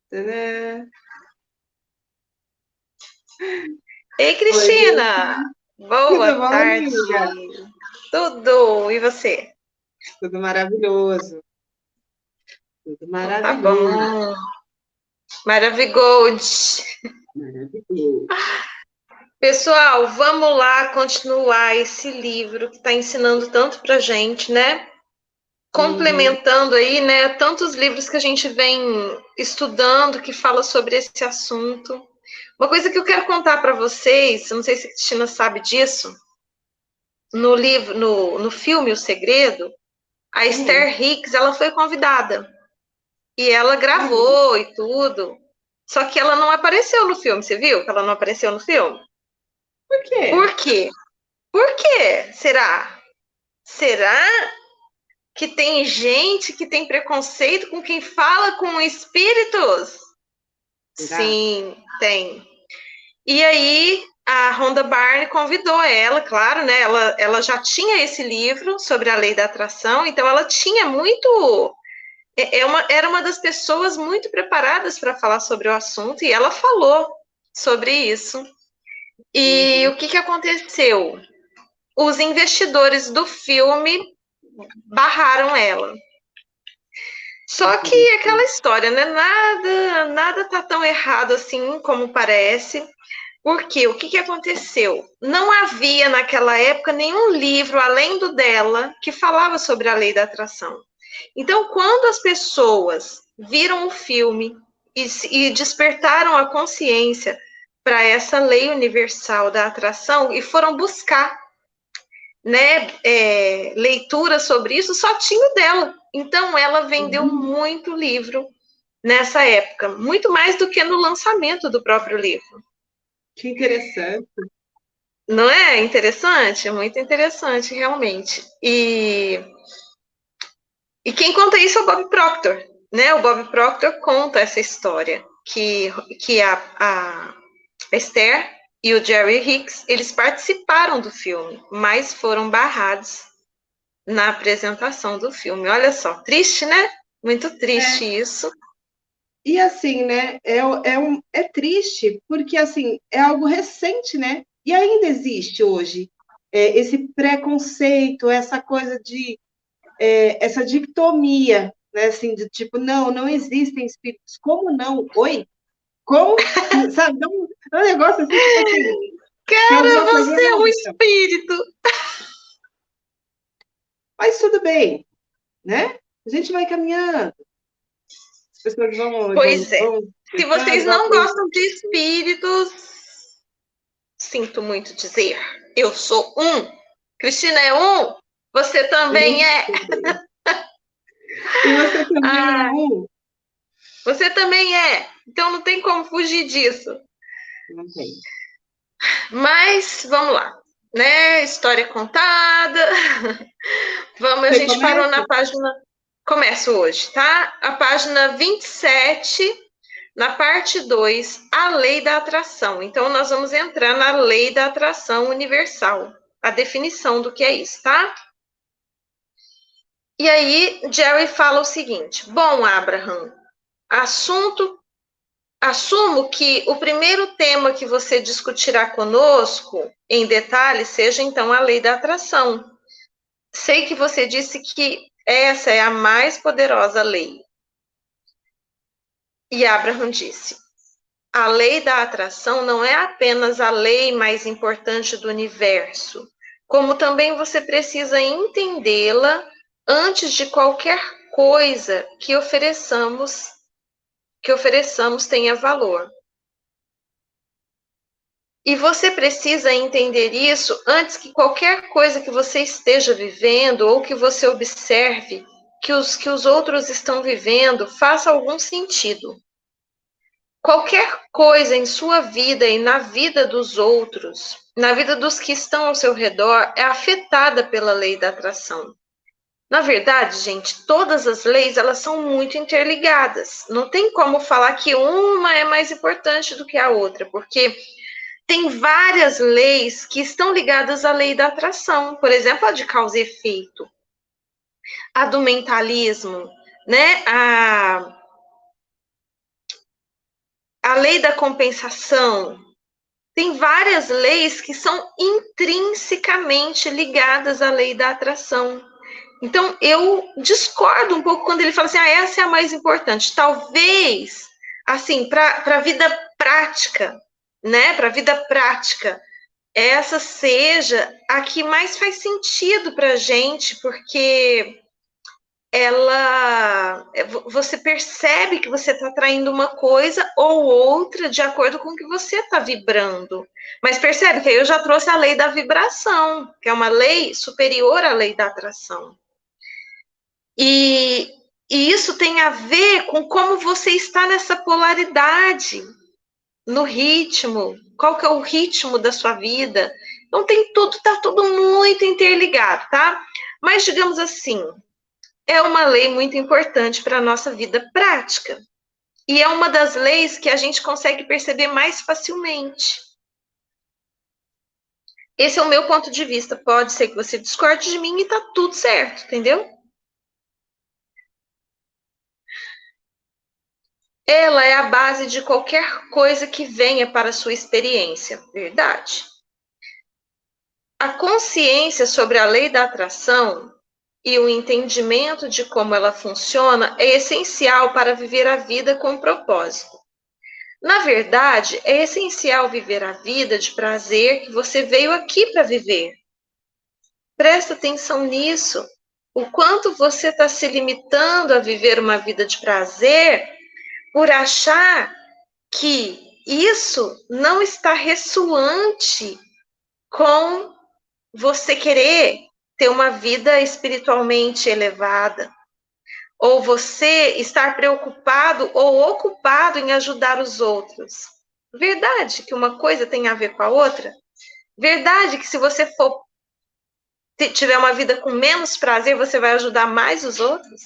Tadã. Ei, Oi, Cristina! Boa tudo bom, tarde. amiga? Tudo, e você? Tudo maravilhoso, tudo Então tá maravilhoso, bom. Maravigold. maravilhoso. Pessoal, vamos lá continuar esse livro que está ensinando tanto pra gente, né? Uhum, Complementando aí, né, tantos livros que a gente vem estudando que fala sobre esse assunto. Uma coisa que eu quero contar para vocês, eu não sei se a Cristina sabe disso, no livro, no filme O Segredo, a uhum. Esther Hicks, ela foi convidada e ela Ah, é? gravou e tudo. Só que ela não apareceu no filme, você viu que ela não apareceu no filme? Por quê? Por quê? Por quê? Será? Será que tem gente que tem preconceito com quem fala com espíritos? Será? Sim, tem. E aí a Rhonda Byrne convidou ela, claro, né? Ela já tinha esse livro sobre a lei da atração, então ela tinha muito. Era uma das pessoas muito preparadas para falar sobre o assunto e ela falou sobre isso. E Uhum, o que, que aconteceu? Os investidores do filme barraram ela. Só que aquela interessante. história, né? Nada tá tão errado assim como parece. Porque o que, que aconteceu? Não havia naquela época nenhum livro além do dela que falava sobre a lei da atração. Então, quando as pessoas viram o filme e despertaram a consciência para essa lei universal da atração e foram buscar, né, leitura sobre isso, só tinha o dela. Então, ela vendeu Uhum. muito livro nessa época, muito mais do que no lançamento do próprio livro. Que interessante. Não é interessante? É muito interessante, realmente. E quem conta isso é o Bob Proctor, né? O Bob Proctor conta essa história, que a Esther e o Jerry Hicks, eles participaram do filme, mas foram barrados na apresentação do filme. Olha só, triste, né? Muito triste É, isso. e assim, né? É triste porque assim é algo recente, né? E ainda existe hoje esse preconceito, essa coisa de essa dicotomia, né? Assim, de tipo, não, não existem espíritos. Como não? Oi? Como? Sabe? É um negócio assim, tipo assim, que é Cara, uma coisa você é um lógica. espírito. Mas tudo bem, né? A gente vai caminhando, as pessoas Pois é. vão Se despertando, vocês vão não aprendendo. gostam de espíritos, sinto muito dizer, eu sou um. Cristina é um. Você também Eu é. também. E você também é Ah, um. você também é. Então não tem como fugir disso. Não tem. Mas vamos lá, né? História contada. Vamos, a Você gente parou começa? na página. Começo hoje, tá? A página 27, na parte 2, a lei da atração. Então, nós vamos entrar na lei da atração universal, a definição do que é isso, tá? E aí, Jerry fala o seguinte: bom, Abraham, assunto, assumo que o primeiro tema que você discutirá conosco em detalhe seja então a lei da atração. Sei que você disse que essa é a mais poderosa lei. E Abraham disse: a lei da atração não é apenas a lei mais importante do universo, como também você precisa entendê-la antes de qualquer coisa que ofereçamos tenha valor. E você precisa entender isso antes que qualquer coisa que você esteja vivendo ou que você observe que os outros estão vivendo faça algum sentido. Qualquer coisa em sua vida e na vida dos outros, na vida dos que estão ao seu redor, é afetada pela lei da atração. Na verdade, gente, todas as leis elas são muito interligadas. Não tem como falar que uma é mais importante do que a outra, porque tem várias leis que estão ligadas à lei da atração. Por exemplo, a de causa e efeito, a do mentalismo, né? a lei da compensação. Tem várias leis que são intrinsecamente ligadas à lei da atração. Então, eu discordo um pouco quando ele fala assim, essa é a mais importante. Talvez, assim, para a vida prática, né? Para a vida prática, essa seja a que mais faz sentido para a gente, porque você percebe que você está atraindo uma coisa ou outra de acordo com o que você está vibrando. Mas percebe que aí eu já trouxe a lei da vibração, que é uma lei superior à lei da atração. E isso tem a ver com como você está nessa polaridade, no ritmo, qual que é o ritmo da sua vida. Então tá tudo muito interligado, tá? Mas digamos assim, é uma lei muito importante para a nossa vida prática. E é uma das leis que a gente consegue perceber mais facilmente. Esse é o meu ponto de vista. Pode ser que você discorde de mim e tá tudo certo, entendeu? Ela é a base de qualquer coisa que venha para a sua experiência, verdade? A consciência sobre a lei da atração e o entendimento de como ela funciona é essencial para viver a vida com propósito. Na verdade, é essencial viver a vida de prazer que você veio aqui para viver. Presta atenção nisso. O quanto você está se limitando a viver uma vida de prazer por achar que isso não está ressoante com você querer ter uma vida espiritualmente elevada, ou você estar preocupado ou ocupado em ajudar os outros. Verdade que uma coisa tem a ver com a outra? Verdade que se você tiver uma vida com menos prazer, você vai ajudar mais os outros?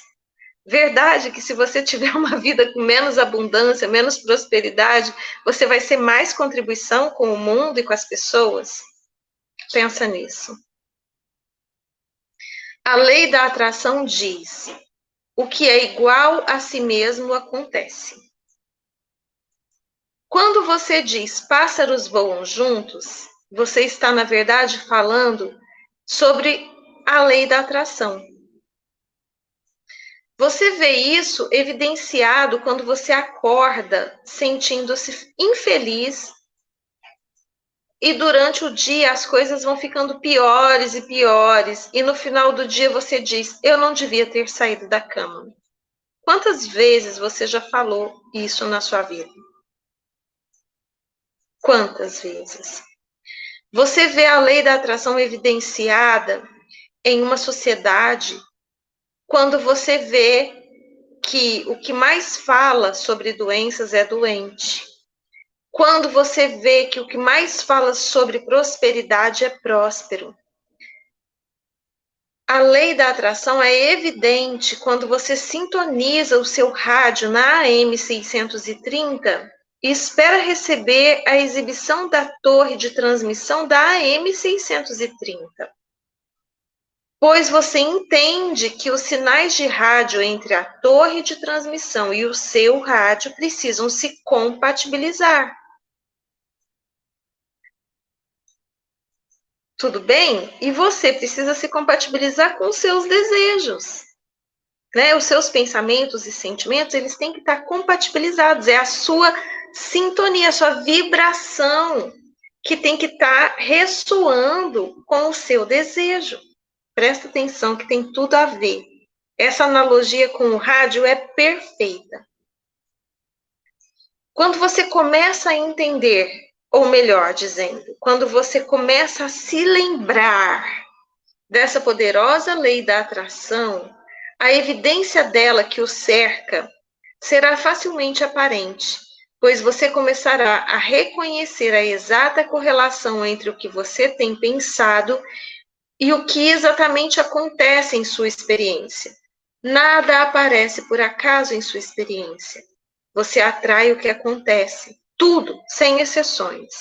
Verdade que se você tiver uma vida com menos abundância, menos prosperidade, você vai ser mais contribuição com o mundo e com as pessoas? Pensa nisso. A lei da atração diz: o que é igual a si mesmo acontece. Quando você diz pássaros voam juntos, você está, na verdade, falando sobre a lei da atração. Você vê isso evidenciado quando você acorda sentindo-se infeliz e durante o dia as coisas vão ficando piores e piores e no final do dia você diz, eu não devia ter saído da cama. Quantas vezes você já falou isso na sua vida? Quantas vezes? Você vê a lei da atração evidenciada em uma sociedade quando você vê que o que mais fala sobre doenças é doente. Quando você vê que o que mais fala sobre prosperidade é próspero. A lei da atração é evidente quando você sintoniza o seu rádio na AM 630 e espera receber a exibição da torre de transmissão da AM 630. Pois você entende que os sinais de rádio entre a torre de transmissão e o seu rádio precisam se compatibilizar. Tudo bem? E você precisa se compatibilizar com os seus desejos. Né? Os seus pensamentos e sentimentos, eles têm que estar compatibilizados. É a sua sintonia, a sua vibração que tem que estar ressoando com o seu desejo. Presta atenção que tem tudo a ver. Essa analogia com o rádio é perfeita. Quando você começa a entender, ou melhor dizendo, quando você começa a se lembrar dessa poderosa lei da atração, a evidência dela que o cerca será facilmente aparente, pois você começará a reconhecer a exata correlação entre o que você tem pensado e o que exatamente acontece em sua experiência. Nada aparece por acaso em sua experiência. Você atrai o que acontece, tudo, sem exceções.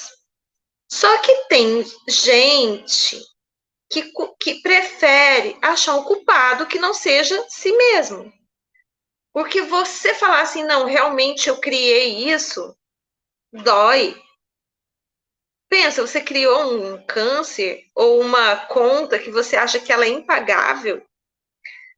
Só que tem gente que prefere achar um culpado que não seja si mesmo. Porque você falar assim, não, realmente eu criei isso, dói. Pensa, você criou um câncer ou uma conta que você acha que ela é impagável,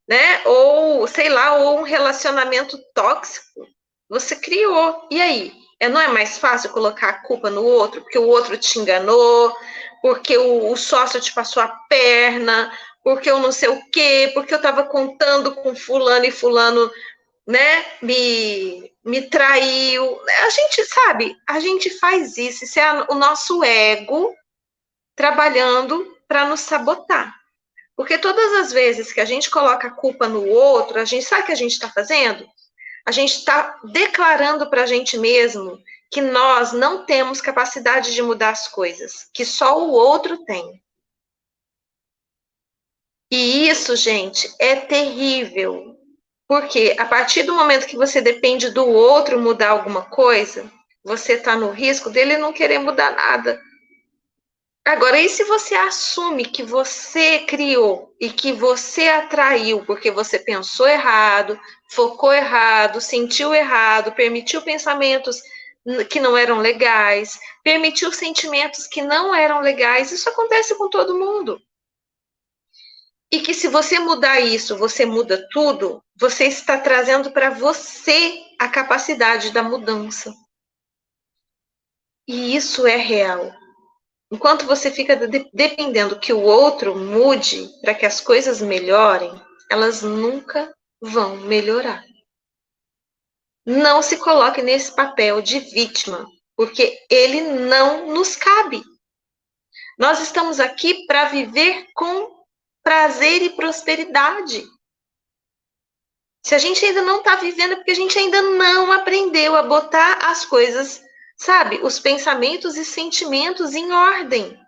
né? Ou, sei lá, ou um relacionamento tóxico. Você criou. E aí? Não é mais fácil colocar a culpa no outro, porque o outro te enganou, porque o sócio te passou a perna, porque eu não sei o quê, porque eu estava contando com fulano e fulano, né, me traiu. A gente sabe, a gente faz isso é o nosso ego trabalhando para nos sabotar. Porque todas as vezes que a gente coloca a culpa no outro, a gente sabe o que a gente está fazendo? A gente está declarando para a gente mesmo que nós não temos capacidade de mudar as coisas, que só o outro tem. E isso, gente, é terrível. Porque a partir do momento que você depende do outro mudar alguma coisa, você está no risco dele não querer mudar nada. Agora, e se você assume que você criou e que você atraiu porque você pensou errado, focou errado, sentiu errado, permitiu pensamentos que não eram legais, permitiu sentimentos que não eram legais, isso acontece com todo mundo. E que se você mudar isso, você muda tudo, você está trazendo para você a capacidade da mudança. E isso é real. Enquanto você fica dependendo que o outro mude para que as coisas melhorem, elas nunca vão melhorar. Não se coloque nesse papel de vítima, porque ele não nos cabe. Nós estamos aqui para viver com prazer e prosperidade. Se a gente ainda não está vivendo, é porque a gente ainda não aprendeu a botar as coisas, sabe, os pensamentos e sentimentos em ordem.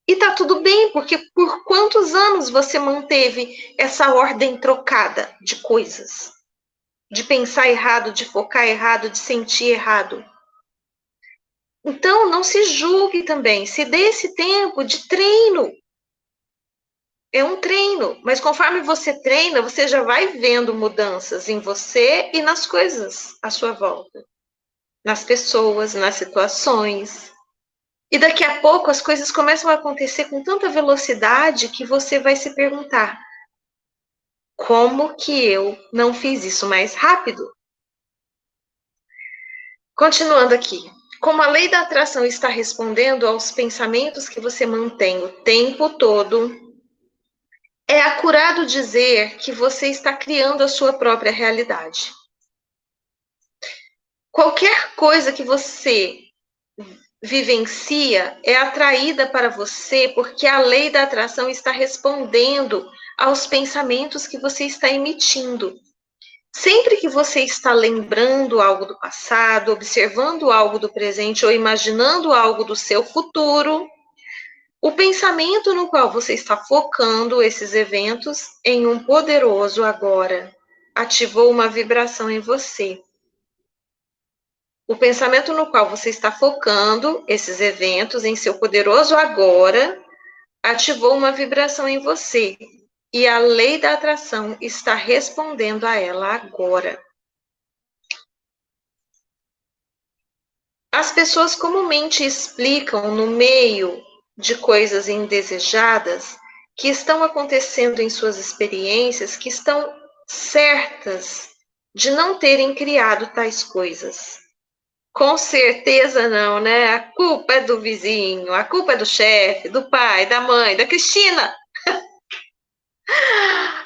E tá tudo bem, porque por quantos anos você manteve essa ordem trocada de coisas? De pensar errado, de focar errado, de sentir errado. Então, não se julgue também. Se dê esse tempo de treino. É um treino, mas conforme você treina, você já vai vendo mudanças em você e nas coisas à sua volta, nas pessoas, nas situações. E daqui a pouco as coisas começam a acontecer com tanta velocidade que você vai se perguntar: como que eu não fiz isso mais rápido? Continuando aqui. Como a lei da atração está respondendo aos pensamentos que você mantém o tempo todo, é acurado dizer que você está criando a sua própria realidade. Qualquer coisa que você vivencia é atraída para você porque a lei da atração está respondendo aos pensamentos que você está emitindo. Sempre que você está lembrando algo do passado, observando algo do presente ou imaginando algo do seu futuro, o pensamento no qual você está focando esses eventos em um poderoso agora ativou uma vibração em você. O pensamento no qual você está focando esses eventos em seu poderoso agora ativou uma vibração em você. E a lei da atração está respondendo a ela agora. As pessoas comumente explicam no meio de coisas indesejadas que estão acontecendo em suas experiências que estão certas de não terem criado tais coisas. Com certeza não, né? A culpa é do vizinho, a culpa é do chefe, do pai, da mãe, da Cristina.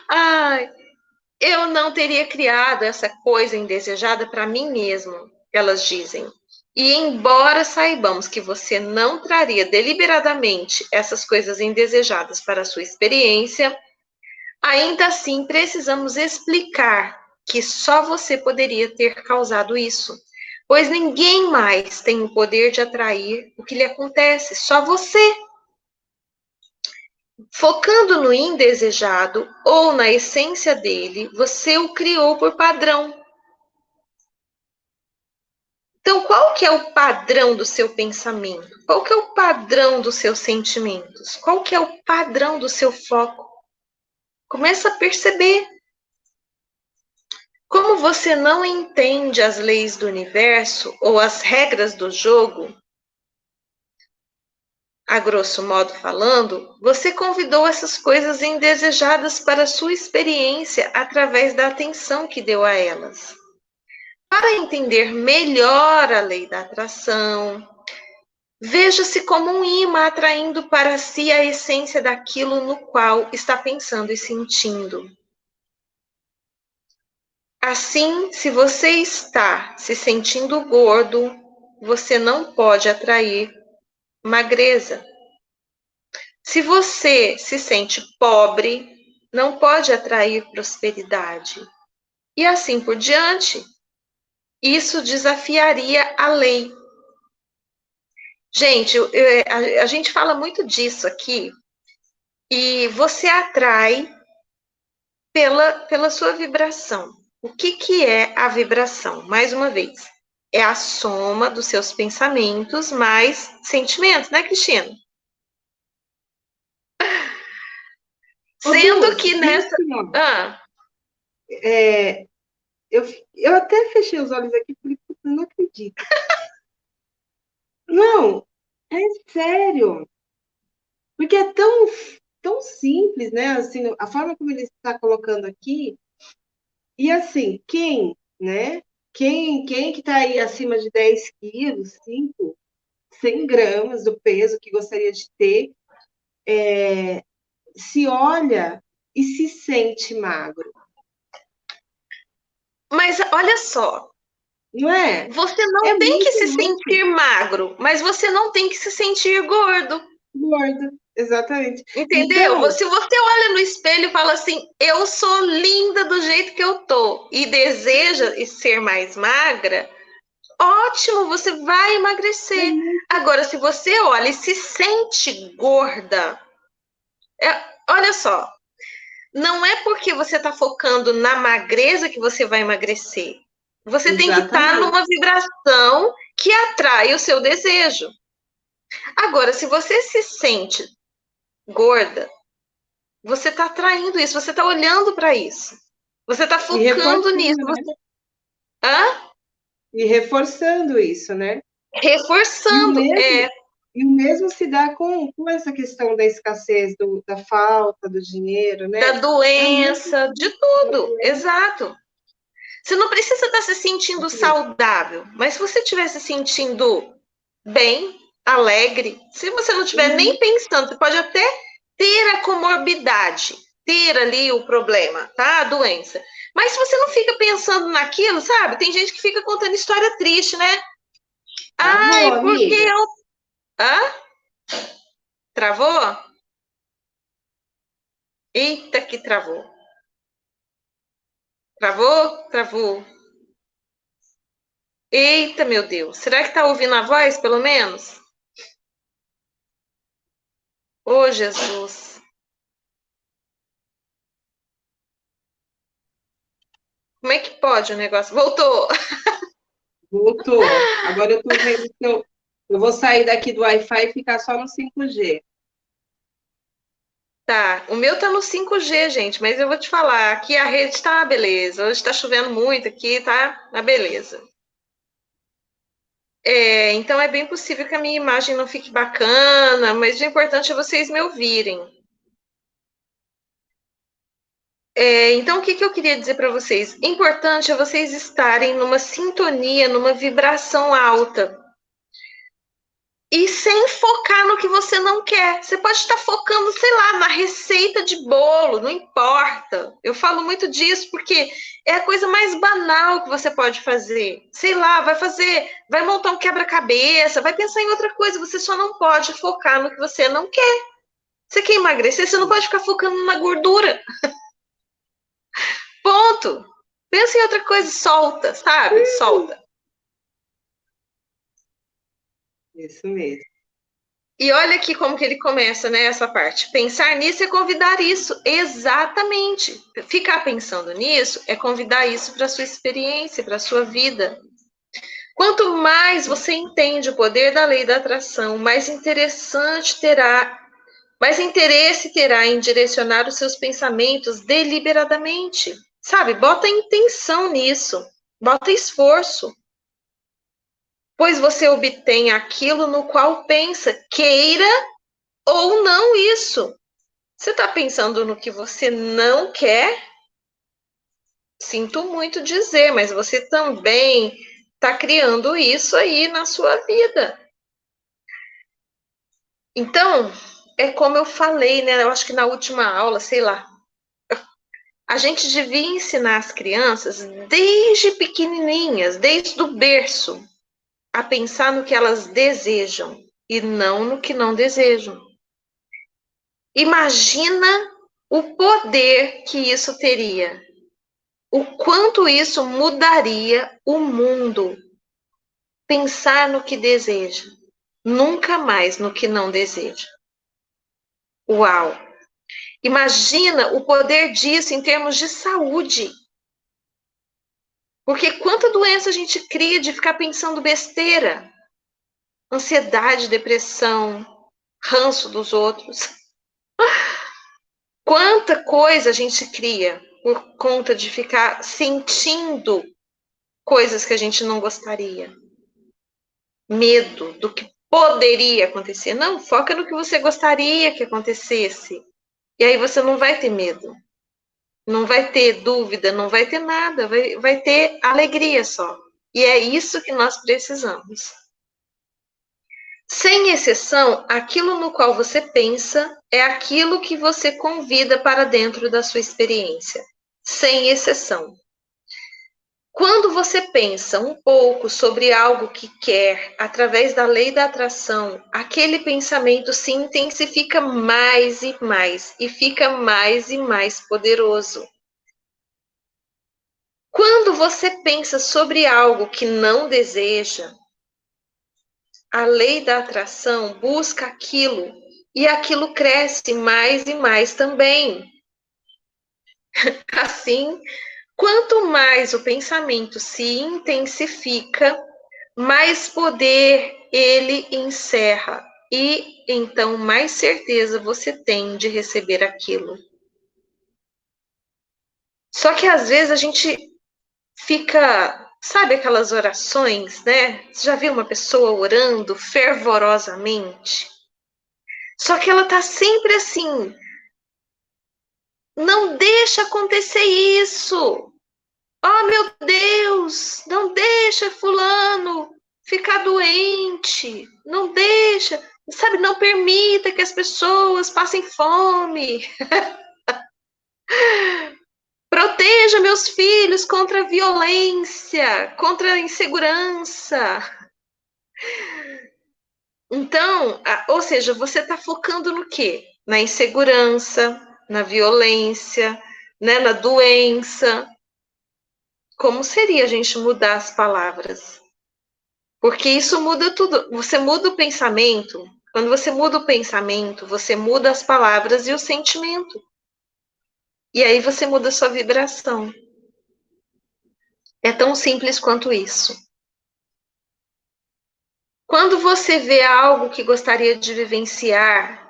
Ai, eu não teria criado essa coisa indesejada para mim mesmo, elas dizem. E embora saibamos que você não traria deliberadamente essas coisas indesejadas para a sua experiência, ainda assim precisamos explicar que só você poderia ter causado isso, pois ninguém mais tem o poder de atrair o que lhe acontece, só você. Focando no indesejado ou na essência dele, você o criou por padrão. Então, qual que é o padrão do seu pensamento? Qual que é o padrão dos seus sentimentos? Qual que é o padrão do seu foco? Começa a perceber. Como você não entende as leis do universo ou as regras do jogo, a grosso modo falando, você convidou essas coisas indesejadas para a sua experiência através da atenção que deu a elas. Para entender melhor a lei da atração, veja-se como um imã atraindo para si a essência daquilo no qual está pensando e sentindo. Assim, se você está se sentindo gordo, você não pode atrair magreza. Se você se sente pobre, não pode atrair prosperidade. E assim por diante. Isso desafiaria a lei. Gente, a gente fala muito disso aqui, e você atrai pela sua vibração. O que é a vibração? Mais uma vez, é a soma dos seus pensamentos mais sentimentos, né, Cristina? Ô, Sendo Dulce, que e nessa. assim, ó, Ah, é, eu até fechei os olhos aqui e falei, "Puta, não acredito. Não, é sério. Porque é tão simples, né? Assim, a forma como ele está colocando aqui, e assim, né? Quem que está aí acima de 10 quilos, 5, 100 gramas do peso que gostaria de ter, se olha e se sente magro, mas olha só, não é? você É não tem que muito se louco. sentir magro, mas você não tem que se sentir gordo. Gordo, exatamente. Entendeu? Então, Se você olha no espelho e fala assim, eu sou linda do jeito que eu tô, e deseja ser mais magra, ótimo, você vai é emagrecer. muito Agora, se você olha e se sente gorda, olha só, não é porque você está focando na magreza que você vai emagrecer. Você tem que estar exatamente, numa vibração que atrai o seu desejo. Agora, se você se sente gorda, você está atraindo isso, você está olhando para isso. Você está e focando nisso. reforçando, né? Você... Hã? E reforçando isso, né? E o Reforçando. mesmo, e o mesmo se dá com essa questão da escassez, da falta do dinheiro, Da né? É a mesma doença, de coisa da tudo. doença. Exato. Você não precisa estar se sentindo saudável, mas se você estiver se sentindo bem, alegre, se você não estiver nem Uhum. pensando, você pode até ter a comorbidade, ter ali o problema, tá? A doença. Mas se você não fica pensando naquilo, sabe? Tem gente que fica contando história triste, né? Travou, Ai, porque amiga. eu. Hã? Travou? Eita, que travou. Travou? Travou. Eita, meu Deus. Será que tá ouvindo a voz, pelo menos? Ô, Jesus. Como é que pode o negócio? Voltou. Voltou. Agora eu tô vendo que eu vou sair daqui do Wi-Fi e ficar só no 5G. Tá, o meu tá no 5G, gente, mas eu vou te falar, aqui a rede tá uma beleza. Hoje tá chovendo muito aqui, tá uma beleza. Então é bem possível que a minha imagem não fique bacana, mas o importante é vocês me ouvirem. Então, o que eu queria dizer para vocês? Importante é vocês estarem numa sintonia, numa vibração alta. E sem focar no que você não quer. Você pode estar focando, sei lá, na receita de bolo, não importa. Eu falo muito disso porque é a coisa mais banal que você pode fazer. Sei lá, vai montar um quebra-cabeça, vai pensar em outra coisa. Você só não pode focar no que você não quer. Você quer emagrecer, você não pode ficar focando na gordura. Ponto. Pensa em outra coisa, solta, sabe? Solta. Isso mesmo. E olha aqui como que ele começa, né, essa parte. Pensar nisso é convidar isso. Exatamente. Ficar pensando nisso é convidar isso para sua experiência, para sua vida. Quanto mais você entende o poder da lei da atração, mais interesse terá em direcionar os seus pensamentos deliberadamente. Sabe? Bota intenção nisso, bota esforço, pois você obtém aquilo no qual pensa, queira ou não isso. Você está pensando no que você não quer? Sinto muito dizer, mas você também está criando isso aí na sua vida. Então, é como eu falei, né? Eu acho que na última aula, sei lá, a gente devia ensinar as crianças desde pequenininhas, desde o berço, a pensar no que elas desejam e não no que não desejam. Imagina o poder que isso teria, o quanto isso mudaria o mundo. Pensar no que deseja, nunca mais no que não deseja. Uau! Imagina o poder disso em termos de saúde. Porque quanta doença a gente cria de ficar pensando besteira. Ansiedade, depressão, ranço dos outros. Quanta coisa a gente cria por conta de ficar sentindo coisas que a gente não gostaria. Medo do que poderia acontecer. Não, foca no que você gostaria que acontecesse. E aí você não vai ter medo. Não vai ter dúvida, não vai ter nada. Vai ter alegria só. E é isso que nós precisamos. Sem exceção, aquilo no qual você pensa é aquilo que você convida para dentro da sua experiência. Sem exceção. Quando você pensa um pouco sobre algo que quer, através da lei da atração, aquele pensamento se intensifica mais e fica mais e mais poderoso. Quando você pensa sobre algo que não deseja, a lei da atração busca aquilo e aquilo cresce mais e mais também. Assim, quanto mais o pensamento se intensifica, mais poder ele encerra e então mais certeza você tem de receber aquilo. Só que às vezes a gente fica, sabe aquelas orações, né? Você já viu uma pessoa orando fervorosamente? Só que ela tá sempre assim, não deixa acontecer isso. Oh, meu Deus, não deixa fulano ficar doente. Não deixa, sabe, não permita que as pessoas passem fome. Proteja meus filhos contra a violência, contra a insegurança. Então, ou seja, você está focando no quê? Na insegurança, na violência, né, na doença. Como seria a gente mudar as palavras? Porque isso muda tudo. Você muda o pensamento. Quando você muda o pensamento, você muda as palavras e o sentimento. E aí você muda a sua vibração. É tão simples quanto isso. Quando você vê algo que gostaria de vivenciar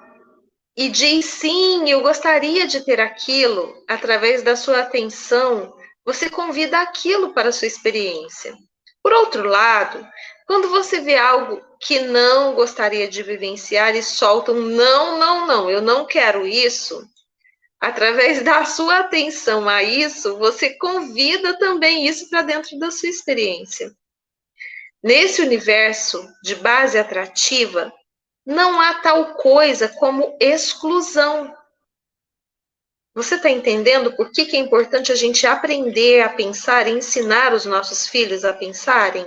e diz sim, eu gostaria de ter aquilo, através da sua atenção, você convida aquilo para a sua experiência. Por outro lado, quando você vê algo que não gostaria de vivenciar e solta um não, não, não, eu não quero isso, através da sua atenção a isso, você convida também isso para dentro da sua experiência. Nesse universo de base atrativa, não há tal coisa como exclusão. Você está entendendo por que é importante a gente aprender a pensar e ensinar os nossos filhos a pensarem?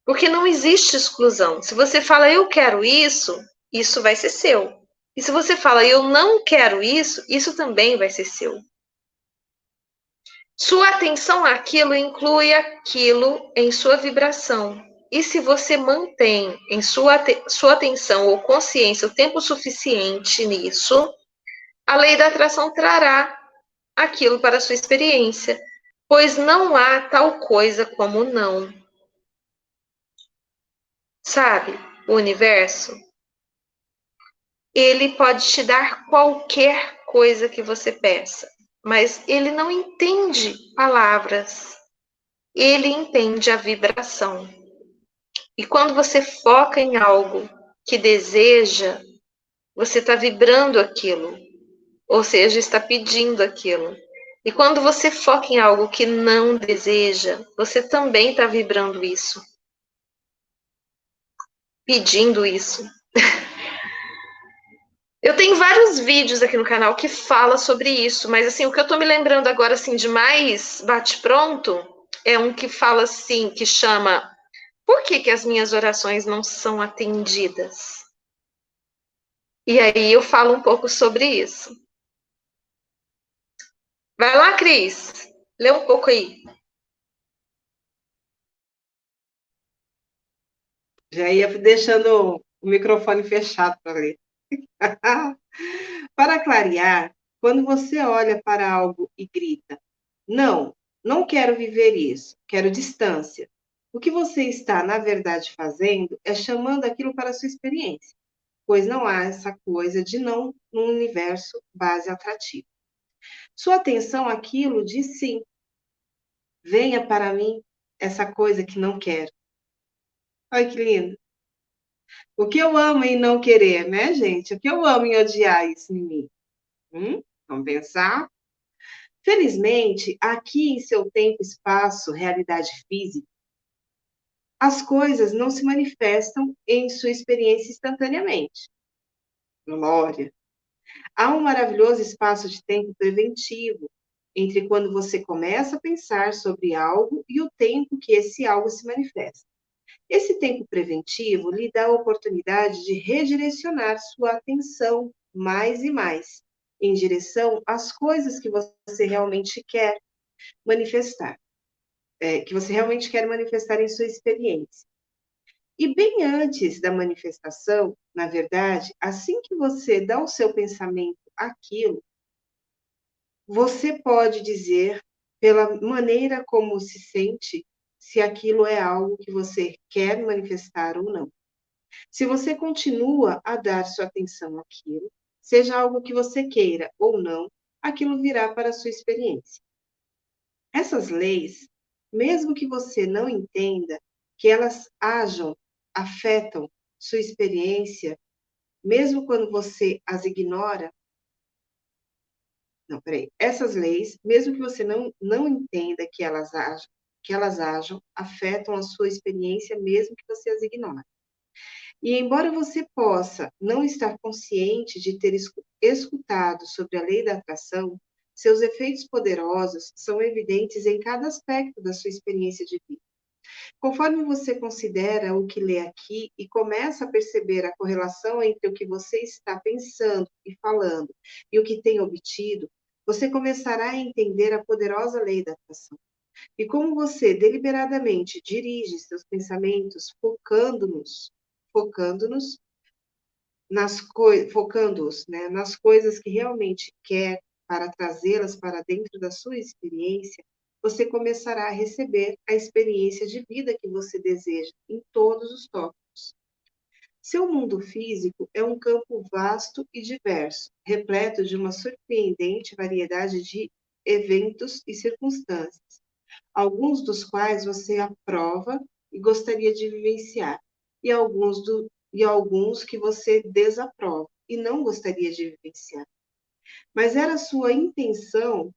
Porque não existe exclusão. Se você fala, eu quero isso, isso vai ser seu. E se você fala, eu não quero isso também vai ser seu. Sua atenção àquilo inclui aquilo em sua vibração. E se você mantém em sua atenção ou consciência o tempo suficiente nisso, a lei da atração trará aquilo para a sua experiência, pois não há tal coisa como não. Sabe, o universo, ele pode te dar qualquer coisa que você peça. mas ele não entende palavras, ele entende a vibração. E quando você foca em algo que deseja, você está vibrando aquilo, ou seja, está pedindo aquilo. E quando você foca em algo que não deseja, você também está vibrando isso, pedindo isso. Eu tenho vários vídeos aqui no canal que fala sobre isso, mas assim, o que eu tô me lembrando agora assim de mais bate-pronto é um que fala assim, que chama Por que que as minhas orações não são atendidas? E aí eu falo um pouco sobre isso. Vai lá, Cris. Lê um pouco aí. Já ia deixando o microfone fechado para ler. Para clarear, quando você olha para algo e grita: Não, não quero viver isso, quero distância. O que você está, na verdade, fazendo é chamando aquilo para a sua experiência, pois não há essa coisa de não no universo base atrativo. Sua atenção àquilo diz sim. Venha para mim essa coisa que não quero. Olha que lindo. O que eu amo em não querer, né, gente? O que eu amo em odiar isso em mim? Vamos pensar? Felizmente, aqui em seu tempo, espaço, realidade física, as coisas não se manifestam em sua experiência instantaneamente. Glória! Há um maravilhoso espaço de tempo preventivo entre quando você começa a pensar sobre algo e o tempo que esse algo se manifesta. Esse tempo preventivo lhe dá a oportunidade de redirecionar sua atenção mais e mais em direção às coisas que você realmente quer manifestar, que você realmente quer manifestar em sua experiência. E bem antes da manifestação, na verdade, assim que você dá o seu pensamento àquilo, você pode dizer, pela maneira como se sente, se aquilo é algo que você quer manifestar ou não. Se você continua a dar sua atenção àquilo, seja algo que você queira ou não, aquilo virá para a sua experiência. Essas leis, mesmo que você não entenda que elas ajam, afetam sua experiência, mesmo quando você as ignora, não, peraí, essas leis, mesmo que você não entenda que elas ajam, afetam a sua experiência, mesmo que você as ignore. E embora você possa não estar consciente de ter escutado sobre a lei da atração, seus efeitos poderosos são evidentes em cada aspecto da sua experiência de vida. Conforme você considera o que lê aqui e começa a perceber a correlação entre o que você está pensando e falando e o que tem obtido, você começará a entender a poderosa lei da atração. E como você deliberadamente dirige seus pensamentos focando-nos focando-os, né, nas coisas que realmente quer para trazê-las para dentro da sua experiência, você começará a receber a experiência de vida que você deseja em todos os tópicos. Seu mundo físico é um campo vasto e diverso, repleto de uma surpreendente variedade de eventos e circunstâncias, alguns dos quais você aprova e gostaria de vivenciar, e alguns que você desaprova e não gostaria de vivenciar. Mas era sua intenção,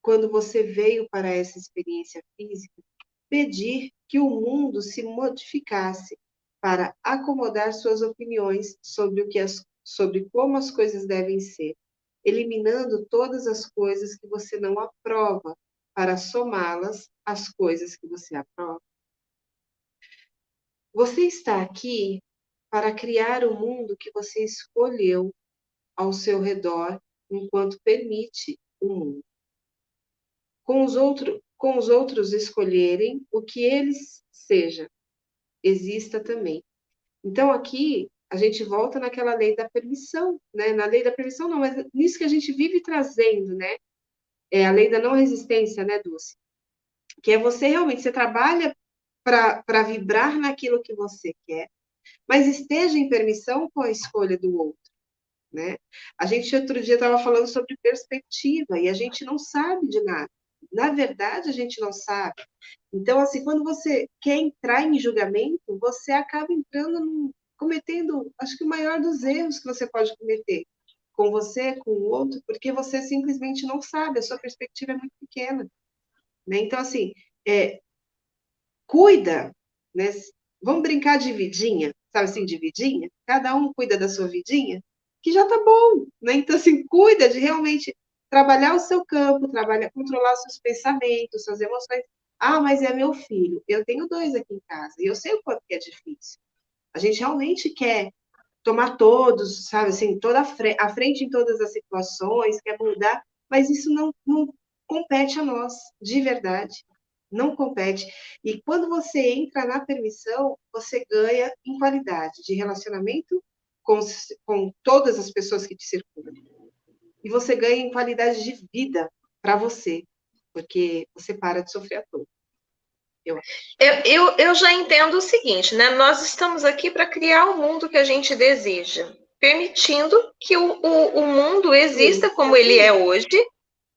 quando você veio para essa experiência física, pedir que o mundo se modificasse para acomodar suas opiniões sobre como as coisas devem ser, eliminando todas as coisas que você não aprova para somá-las às coisas que você aprova. Você está aqui para criar o mundo que você escolheu ao seu redor enquanto permite o mundo. Com os outros escolherem o que eles seja, exista também. Então, aqui, a gente volta naquela lei da permissão, né? Na lei da permissão, não, mas nisso que a gente vive trazendo, né? É a lei da não resistência, né, Dulce? Que é você realmente, você trabalha para vibrar naquilo que você quer, mas esteja em permissão com a escolha do outro. né? A gente outro dia estava falando sobre perspectiva e a gente não sabe de nada. Na verdade, a gente não sabe. Então, assim, quando você quer entrar em julgamento, você acaba cometendo, acho que o maior dos erros que você pode cometer com você, com o outro, porque você simplesmente não sabe, a sua perspectiva é muito pequena, né? Então, assim, cuida, né? Vamos brincar de vidinha, sabe assim, de vidinha? Cada um cuida da sua vidinha, que já tá bom, né? Então, assim, cuida de realmente trabalhar o seu campo, trabalhar, controlar os seus pensamentos, suas emoções. Ah, mas é meu filho. Eu tenho dois aqui em casa e eu sei o quanto que é difícil. A gente realmente quer tomar todos, sabe, assim, toda a frente em todas as situações, quer mudar, mas isso não compete a nós, de verdade. Não compete. E quando você entra na permissão, você ganha em qualidade de relacionamento com todas as pessoas que te circundam. E você ganha em qualidade de vida para você, porque você para de sofrer à toa. Eu já entendo o seguinte, né? Nós estamos aqui para criar o mundo que a gente deseja, permitindo que o mundo exista Sim, como ele é hoje,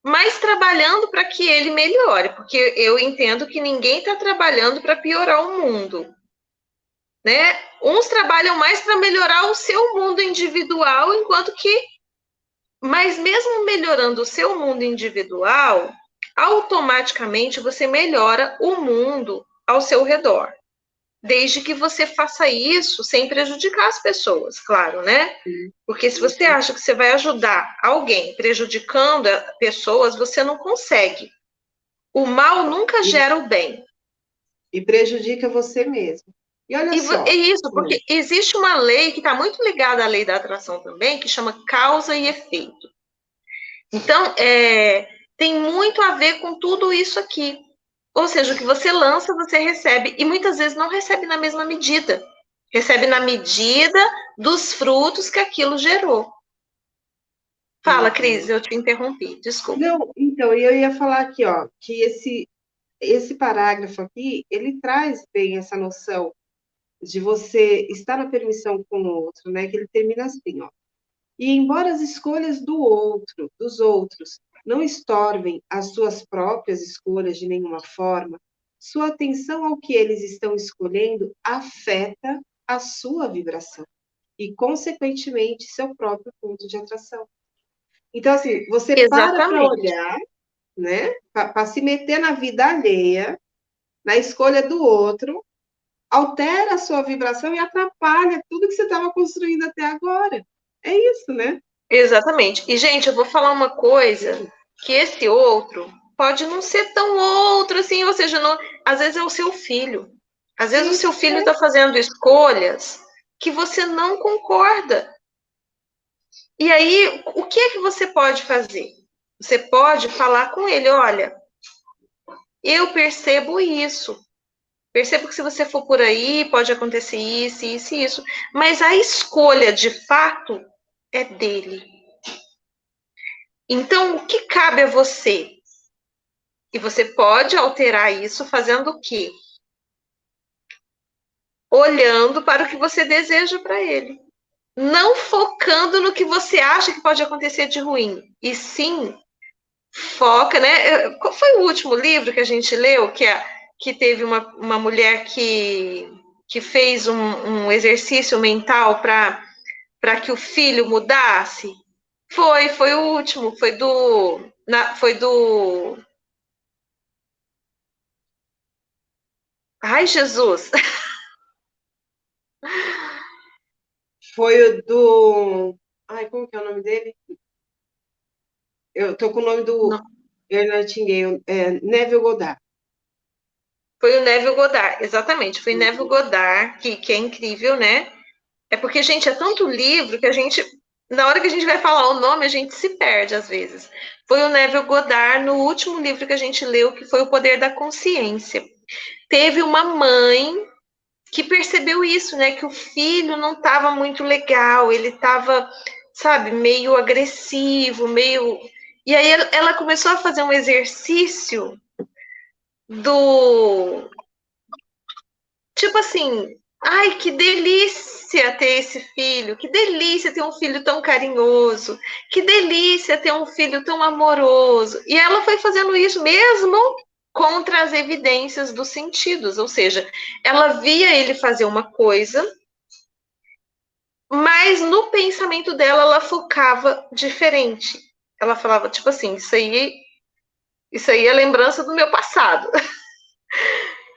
mas trabalhando para que ele melhore, porque eu entendo que ninguém está trabalhando para piorar o mundo, né? Uns trabalham mais para melhorar o seu mundo individual, enquanto que, mas mesmo melhorando o seu mundo individual, automaticamente você melhora o mundo ao seu redor. Desde que você faça isso sem prejudicar as pessoas, claro, né? sim, Porque se sim, você sim. acha que você vai ajudar alguém prejudicando pessoas, você não consegue. O mal nunca E, gera o bem. e prejudica você mesmo. E olha É só, isso, porque existe uma lei que está muito ligada à lei da atração também, que chama causa e efeito. Então, tem muito a ver com tudo isso aqui. Ou seja, o que você lança, você recebe. E muitas vezes não recebe na mesma medida. Recebe na medida dos frutos que aquilo gerou. Fala, Cris, uhum. eu te interrompi, desculpa. Não, então, eu ia falar aqui, ó, que esse parágrafo aqui, ele traz bem essa noção de você estar na permissão com o outro, né? Que ele termina assim, ó. E embora as escolhas dos outros, não estorvem as suas próprias escolhas de nenhuma forma, sua atenção ao que eles estão escolhendo afeta a sua vibração e, consequentemente, seu próprio ponto de atração. Então, assim, você para Exatamente. olhar, né? Para se meter na vida alheia, na escolha do outro, altera a sua vibração e atrapalha tudo que você estava construindo até agora. É isso, né? Exatamente. E, gente, eu vou falar uma coisa, que esse outro pode não ser tão outro assim, ou seja, não, às vezes é o seu filho. Às vezes o Sim, seu filho está fazendo escolhas que você não concorda. E aí, o que é que você pode fazer? Você pode falar com ele, olha, eu percebo isso. Percebo que se você for por aí, pode acontecer isso, isso e isso. Mas a escolha, de fato, é dele. Então, o que cabe a você? E você pode alterar isso fazendo o quê? Olhando para o que você deseja para ele. Não focando no que você acha que pode acontecer de ruim. E sim, foca, né? Qual foi o último livro que a gente leu? Que teve uma mulher que fez um exercício mental para que o filho mudasse? Foi o último, foi do. Ai, Jesus! foi o do. Ai, como que é o nome dele? Eu tô com o nome do Não, Nightingale, Neville Goddard. foi o Neville Goddard, exatamente, foi Neville Goddard, que é incrível, né? É porque, gente, é tanto livro que a gente, na hora que a gente vai falar o nome, a gente se perde às vezes. Foi o Neville Goddard no último livro que a gente leu, que foi O Poder da Consciência. Teve uma mãe que percebeu isso, né? Que o filho não estava muito legal, ele estava, sabe, meio agressivo, meio. E aí ela começou a fazer um exercício do tipo assim, ai, que delícia! delícia ter esse filho, que delícia ter um filho tão carinhoso, que delícia ter um filho tão amoroso. E ela foi fazendo isso mesmo contra as evidências dos sentidos, ou seja, ela via ele fazer uma coisa, mas no pensamento dela ela focava diferente. Ela falava tipo assim, isso aí é lembrança do meu passado.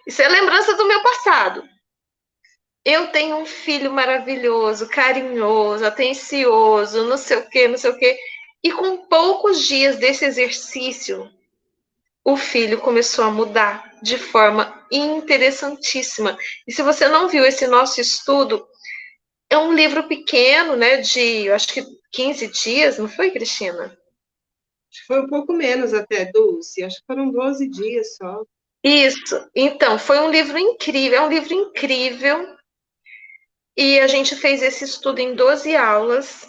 Isso é lembrança do meu passado. Eu tenho um filho maravilhoso, carinhoso, atencioso, não sei o quê, não sei o quê. E com poucos dias desse exercício, o filho começou a mudar de forma interessantíssima. E se você não viu esse nosso estudo, é um livro pequeno, né, de, eu acho que 15 dias, não foi, Cristina? Acho que foi um pouco menos até, Dulce. Acho que foram 12 dias só. Isso. Então, foi um livro incrível, é um livro incrível. E a gente fez esse estudo em 12 aulas.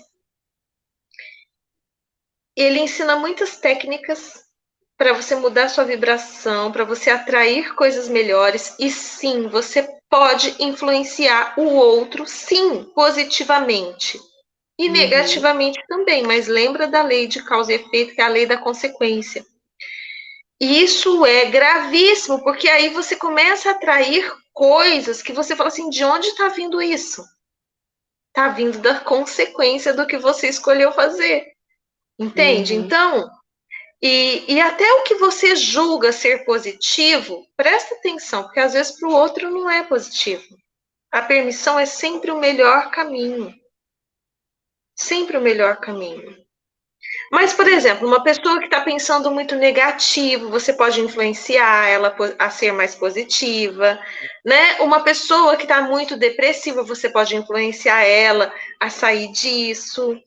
Ele ensina muitas técnicas para você mudar sua vibração, para você atrair coisas melhores. E sim, você pode influenciar o outro, sim, positivamente. E Uhum. negativamente também, mas lembra da lei de causa e efeito, que é a lei da consequência. E isso é gravíssimo, porque aí você começa a atrair coisas que você fala assim: de onde está vindo isso? Está vindo da consequência do que você escolheu fazer. Entende? Uhum. Então, e até o que você julga ser positivo, presta atenção, porque às vezes para o outro não é positivo. A permissão é sempre o melhor caminho. Sempre o melhor caminho. Mas, por exemplo, uma pessoa que está pensando muito negativo, você pode influenciar ela a ser mais positiva, né? Uma pessoa que está muito depressiva, você pode influenciar ela a sair disso,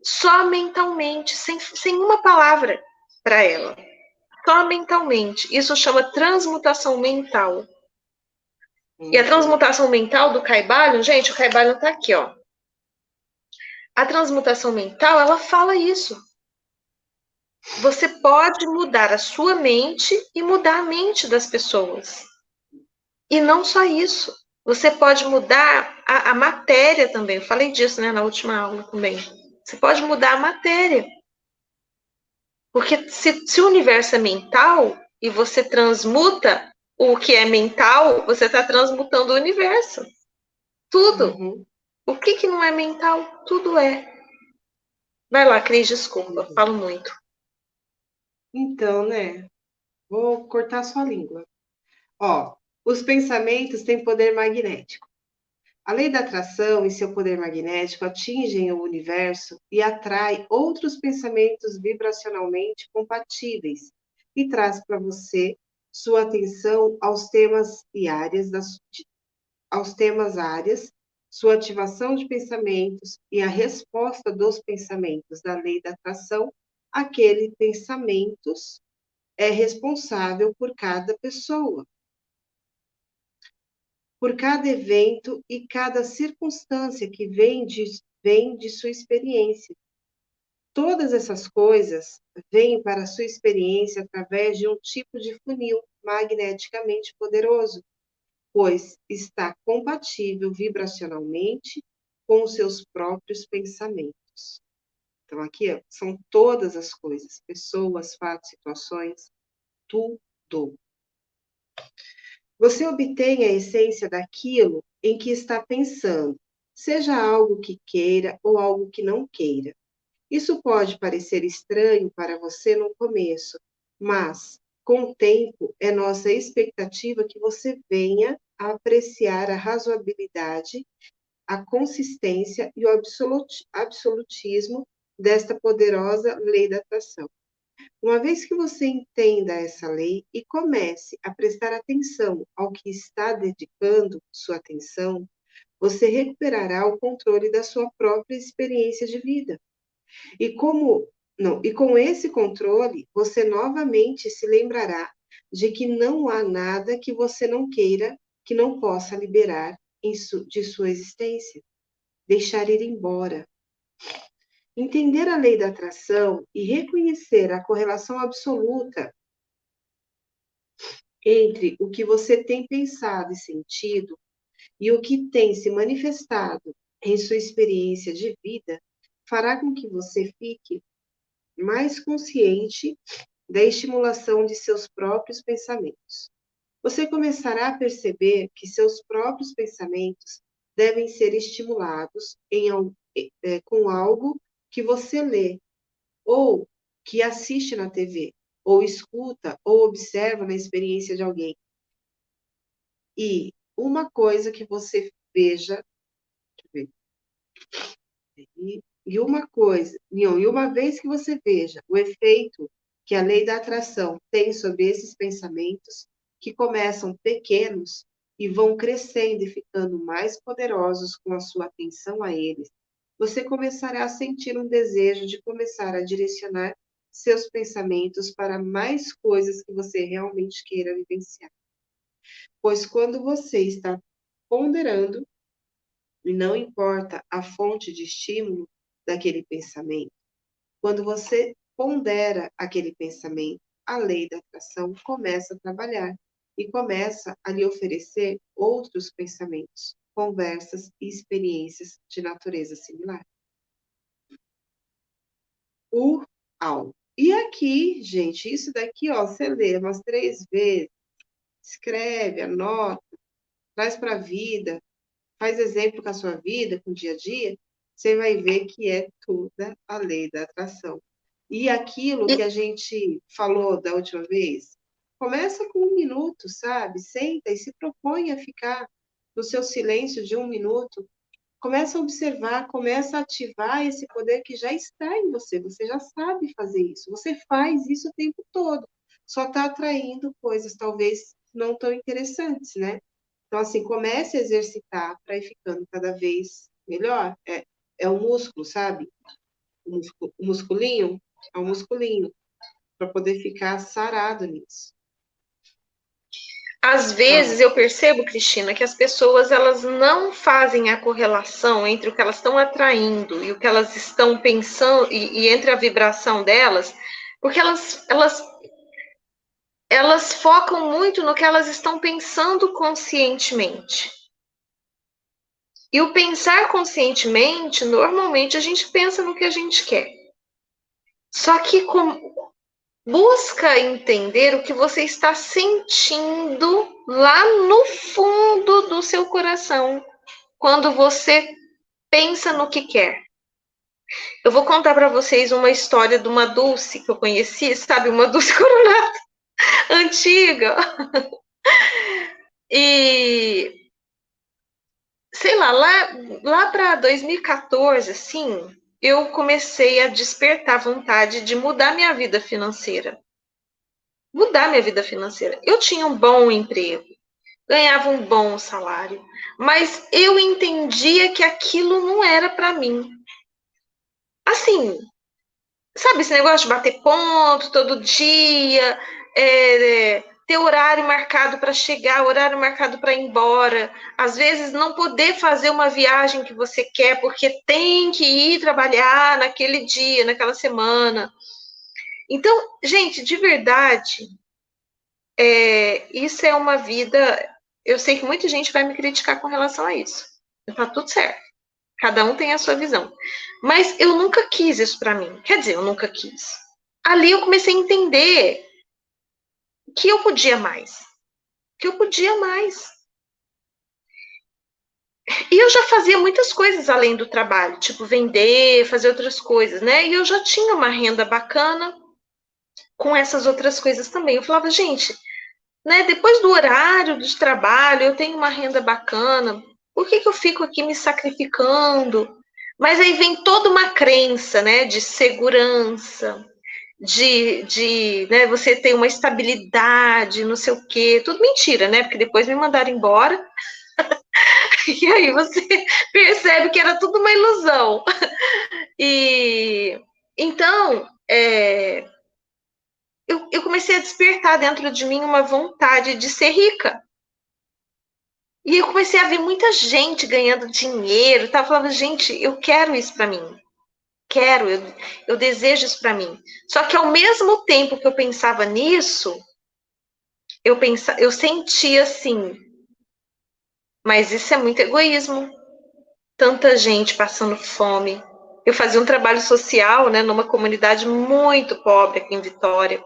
só mentalmente, sem uma palavra para ela. Só mentalmente. Isso chama transmutação mental. E a Uhum. transmutação mental do Caibalion, gente, o Caibalion está aqui, ó. A transmutação mental, ela fala isso. Você pode mudar a sua mente e mudar a mente das pessoas. E não só isso. Você pode mudar a matéria também. Eu falei disso, né, na última aula também. Você pode mudar a matéria. Porque se o universo é mental e você transmuta o que é mental, você está transmutando o universo. Tudo. Uhum. O que não é mental? Tudo é. Vai lá, Cris, desculpa. Uhum. Falo muito. Então, né? Vou cortar sua língua. Ó, os pensamentos têm poder magnético. A lei da atração e seu poder magnético atingem o universo e atrai outros pensamentos vibracionalmente compatíveis e traz para você sua atenção aos temas e áreas aos temas áreas, sua ativação de pensamentos e a resposta dos pensamentos da lei da atração, aquele pensamentos é responsável por cada pessoa, por cada evento e cada circunstância que vem de sua experiência. Todas essas coisas vêm para a sua experiência através de um tipo de funil magneticamente poderoso, pois está compatível vibracionalmente com os seus próprios pensamentos. Então, aqui ó, são todas as coisas, pessoas, fatos, situações, tudo. Você obtém a essência daquilo em que está pensando, seja algo que queira ou algo que não queira. Isso pode parecer estranho para você no começo, mas com o tempo é nossa expectativa que você venha a apreciar a razoabilidade, a consistência e o absolutismo desta poderosa lei da atração. Uma vez que você entenda essa lei e comece a prestar atenção ao que está dedicando sua atenção, você recuperará o controle da sua própria experiência de vida. E como não, e com esse controle, você novamente se lembrará de que não há nada que você não queira, que não possa liberar de sua existência, deixar ir embora. Entender a lei da atração e reconhecer a correlação absoluta entre o que você tem pensado e sentido e o que tem se manifestado em sua experiência de vida fará com que você fique mais consciente da estimulação de seus próprios pensamentos. Você começará a perceber que seus próprios pensamentos devem ser estimulados com algo que você lê, ou que assiste na TV, ou escuta, ou observa na experiência de alguém. E uma coisa que você veja, deixa eu ver, e uma vez que você veja o efeito que a lei da atração tem sobre esses pensamentos, que começam pequenos e vão crescendo e ficando mais poderosos com a sua atenção a eles, você começará a sentir um desejo de começar a direcionar seus pensamentos para mais coisas que você realmente queira vivenciar. Pois quando você está ponderando, e não importa a fonte de estímulo daquele pensamento, quando você pondera aquele pensamento, a lei da atração começa a trabalhar e começa a lhe oferecer outros pensamentos, conversas e experiências de natureza similar. Uau! E aqui, gente, isso daqui, ó, você lê umas 3 vezes, escreve, anota, traz para a vida, faz exemplo com a sua vida, com o dia a dia, você vai ver que é toda a lei da atração. E aquilo que a gente falou da última vez, começa com 1 minuto, sabe? Senta e se propõe a ficar no seu silêncio de 1 minuto. Começa a observar, começa a ativar esse poder que já está em você. Você já sabe fazer isso. Você faz isso o tempo todo. Só está atraindo coisas talvez não tão interessantes, né? Então, assim, comece a exercitar para ir ficando cada vez melhor. É um músculo, sabe? O musculinho é um musculinho para poder ficar sarado nisso. Às vezes eu percebo, Cristina, que as pessoas elas não fazem a correlação entre o que elas estão atraindo e o que elas estão pensando e entre a vibração delas, porque elas focam muito no que elas estão pensando conscientemente. E o pensar conscientemente, normalmente a gente pensa no que a gente quer. Só que busca entender o que você está sentindo lá no fundo do seu coração, quando você pensa no que quer. Eu vou contar para vocês uma história de uma Dulce que eu conheci, sabe? Uma Dulce Coronada antiga. E sei lá para 2014, assim, eu comecei a despertar vontade de mudar minha vida financeira. Mudar minha vida financeira. Eu tinha um bom emprego, ganhava um bom salário, mas eu entendia que aquilo não era para mim. Assim, sabe esse negócio de bater ponto todo dia, ter horário marcado para chegar, horário marcado para ir embora, às vezes não poder fazer uma viagem que você quer porque tem que ir trabalhar naquele dia, naquela semana. Então, gente, de verdade, isso é uma vida. Eu sei que muita gente vai me criticar com relação a isso. Tá tudo certo. Cada um tem a sua visão. Mas eu nunca quis isso para mim. Quer dizer, eu nunca quis. Ali eu comecei a entender que eu podia mais. Que eu podia mais. E eu já fazia muitas coisas além do trabalho, tipo vender, fazer outras coisas, né? E eu já tinha uma renda bacana com essas outras coisas também. Eu falava, gente, né, depois do horário de trabalho, eu tenho uma renda bacana, por que eu fico aqui me sacrificando? Mas aí vem toda uma crença, né, de segurança, né, você ter uma estabilidade, não sei o quê, tudo mentira, né, porque depois me mandaram embora, e aí você percebe que era tudo uma ilusão. E então, eu comecei a despertar dentro de mim uma vontade de ser rica. E eu comecei a ver muita gente ganhando dinheiro, tava falando, gente, eu quero isso para mim. Quero, eu desejo isso para mim. Só que ao mesmo tempo que eu pensava nisso, eu sentia assim, Mas isso é muito egoísmo. Tanta gente passando fome. Eu fazia um trabalho social, né, numa comunidade muito pobre aqui em Vitória.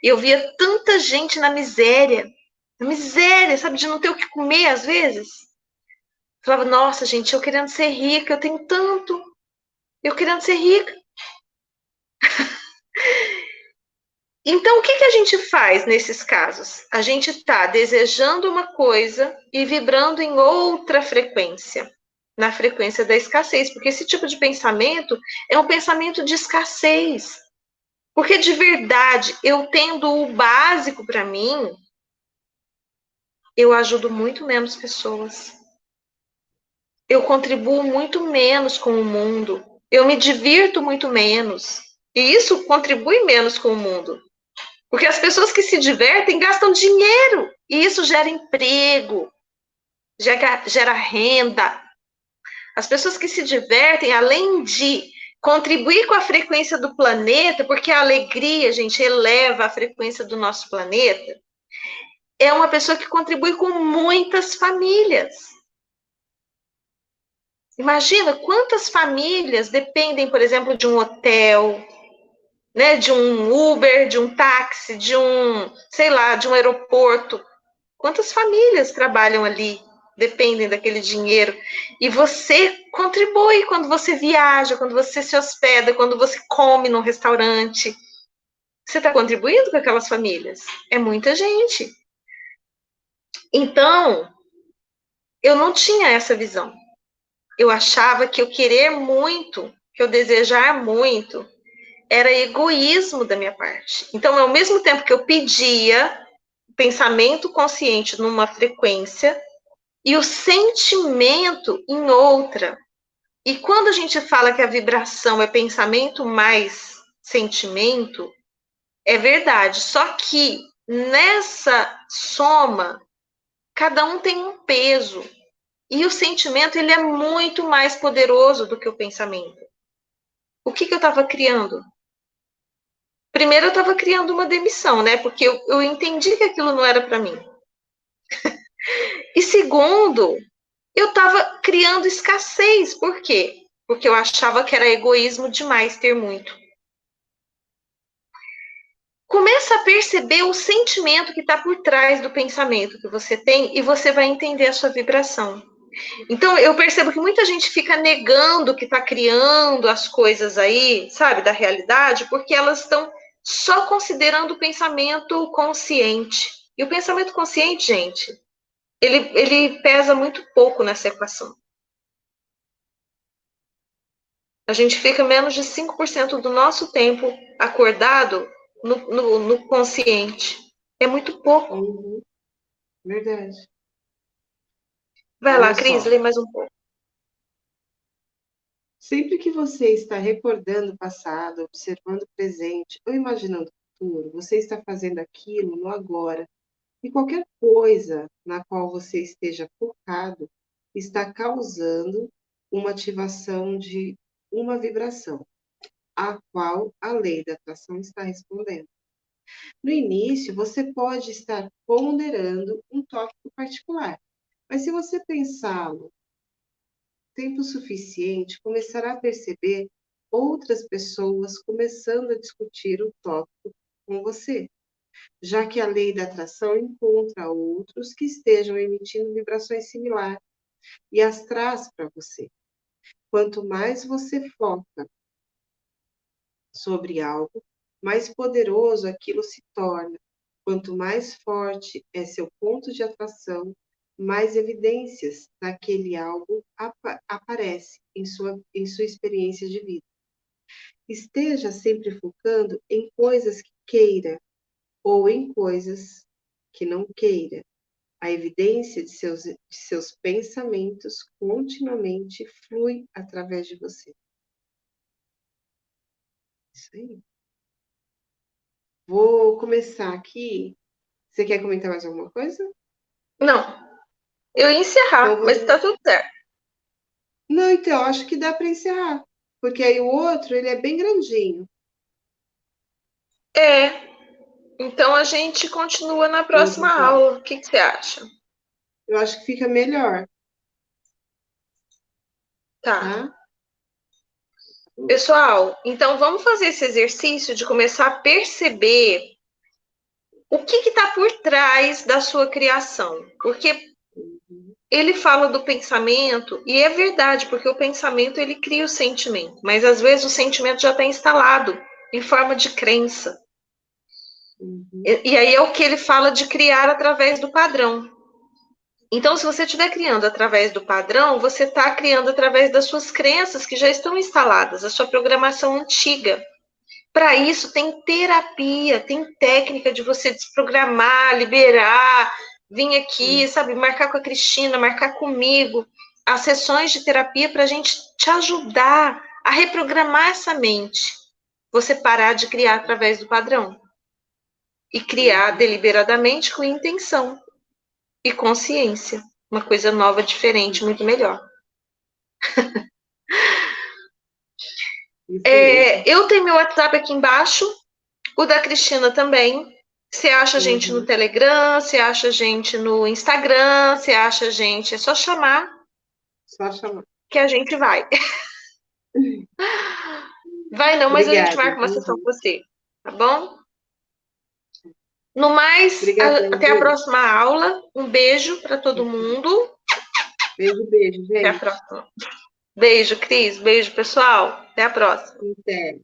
E eu via tanta gente na miséria, sabe, de não ter o que comer às vezes. Eu falava, nossa, gente, eu querendo ser rica, eu tenho tanto, eu querendo ser rica. Então, o que a gente faz nesses casos? A gente está desejando uma coisa e vibrando em outra frequência, na frequência da escassez, porque esse tipo de pensamento é um pensamento de escassez. Porque de verdade, eu tendo o básico para mim, eu ajudo muito menos pessoas. Eu contribuo muito menos com o mundo. Eu me divirto muito menos. E isso contribui menos com o mundo. Porque as pessoas que se divertem gastam dinheiro. E isso gera emprego, gera renda. As pessoas que se divertem, além de contribuir com a frequência do planeta, porque a alegria, gente, eleva a frequência do nosso planeta, é uma pessoa que contribui com muitas famílias. Imagina quantas famílias dependem, por exemplo, de um hotel, né, de um Uber, de um táxi, de um, sei lá, de um aeroporto. Quantas famílias trabalham ali, dependem daquele dinheiro. E você contribui quando você viaja, quando você se hospeda, quando você come num restaurante. Você está contribuindo com aquelas famílias. É muita gente. Então, eu não tinha essa visão. Eu achava que eu querer muito, que eu desejar muito, era egoísmo da minha parte. Então, ao mesmo tempo que eu pedia pensamento consciente numa frequência e o sentimento em outra. E quando a gente fala que a vibração é pensamento mais sentimento, é verdade. Só que nessa soma, cada um tem um peso. E o sentimento, ele é muito mais poderoso do que o pensamento. O que eu estava criando? Primeiro, eu estava criando uma demissão, né? Porque eu entendi que aquilo não era para mim. E segundo, eu estava criando escassez. Por quê? Porque eu achava que era egoísmo demais ter muito. Começa a perceber o sentimento que está por trás do pensamento que você tem e você vai entender a sua vibração. Então, eu percebo que muita gente fica negando que está criando as coisas aí, sabe, da realidade, porque elas estão só considerando o pensamento consciente. E o pensamento consciente, gente, ele pesa muito pouco nessa equação. A gente fica menos de 5% do nosso tempo acordado no consciente. É muito pouco. Uhum, verdade. Vai lá, Olha Cris, só, lê mais um pouco. sempre que você está recordando o passado, observando o presente ou imaginando o futuro, você está fazendo aquilo no agora. E qualquer coisa na qual você esteja focado está causando uma ativação de uma vibração, a qual a lei da atração está respondendo. No início, você pode estar ponderando um tópico particular, mas se você pensá-lo tempo suficiente, começará a perceber outras pessoas começando a discutir o tópico com você, já que a lei da atração encontra outros que estejam emitindo vibrações similares e as traz para você. Quanto mais você foca sobre algo, mais poderoso aquilo se torna. Quanto mais forte é seu ponto de atração, mais evidências daquele algo aparece em sua experiência de vida. Esteja sempre focando em coisas que queira ou em coisas que não queira. A evidência de seus pensamentos continuamente flui através de você. Isso aí. Vou começar aqui. Você quer comentar mais alguma coisa? Não, eu ia Então, encerrar, mas vamos. tá tudo certo. Não, então, acho que dá para encerrar. Porque aí o outro, ele é bem grandinho. É, então a gente continua na O outro próxima tópico. aula. O que você acha? Eu acho que fica melhor, Tá. tá? Pessoal, então vamos fazer esse exercício de começar a perceber o que está por trás da sua criação. Porque ele fala do pensamento, e é verdade, porque o pensamento ele cria o sentimento, mas às vezes o sentimento já está instalado em forma de crença. Uhum. E aí é o que ele fala de criar através do padrão. Então, se você estiver criando através do padrão, você está criando através das suas crenças que já estão instaladas, a sua programação antiga. Para isso, tem terapia, tem técnica de você desprogramar, liberar, vir aqui, sabe, marcar com a Cristina, marcar comigo, as sessões de terapia para a gente te ajudar a reprogramar essa mente. Você parar de criar através do padrão e criar deliberadamente com intenção e consciência. Uma coisa nova, diferente, muito melhor. Isso mesmo. Eu tenho meu WhatsApp aqui embaixo, o da Cristina também. Você acha a gente no Uhum. Telegram, você acha a gente no Instagram, você acha a gente. É só chamar Só chamar. que a gente vai. Vai não, mas a gente Obrigada. marca uma sessão Uhum. com você, tá bom? No mais, Obrigadão, até a viu? próxima aula. Um beijo para todo mundo. Beijo, beijo, Até a gente. próxima. Beijo, Cris. Beijo, pessoal. Até a próxima. Até.